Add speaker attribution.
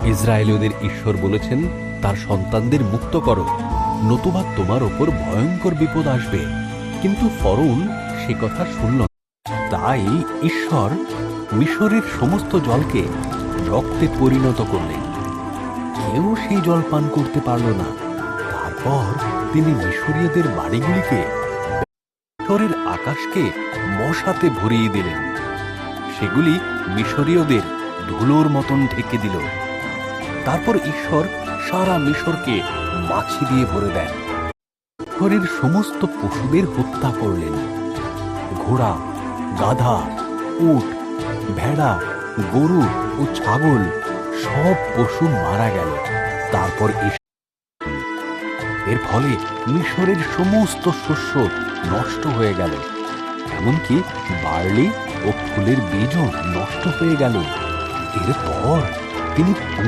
Speaker 1: ইসরায়েলীয়দের ঈশ্বর বলেছেন, তার সন্তানদের মুক্ত করো, নতুবা তোমার ওপর ভয়ঙ্কর বিপদ আসবে। কিন্তু ফরৌন সে কথা শুনল না। তাই ঈশ্বর মিশরের সমস্ত জলকে রক্তে পরিণত করলেন। কেউ সেই জল পান করতে পারল না। তারপর তিনি মিশরীয়দের বাড়িগুলিকে, মিশরের আকাশকে মশাতে ভরিয়ে দিলেন। সেগুলি মিশরীয়দের ধুলোর মতন ঢেকে দিল। তারপর ঈশ্বর সারা মিশরকে মাছি দিয়ে ভরে দেন। মিশরের সমস্ত পশুদের হত্যা করলেন। ঘোড়া, গাধা, উট, ভেড়া, গরু ও ছাগল সব পশু মারা গেল। তারপর এর ফলে মিশরের সমস্ত শস্য নষ্ট হয়ে গেল, এমনকি বার্লি ও ফুলের বীজও নষ্ট হয়ে গেল। এরপর তিনি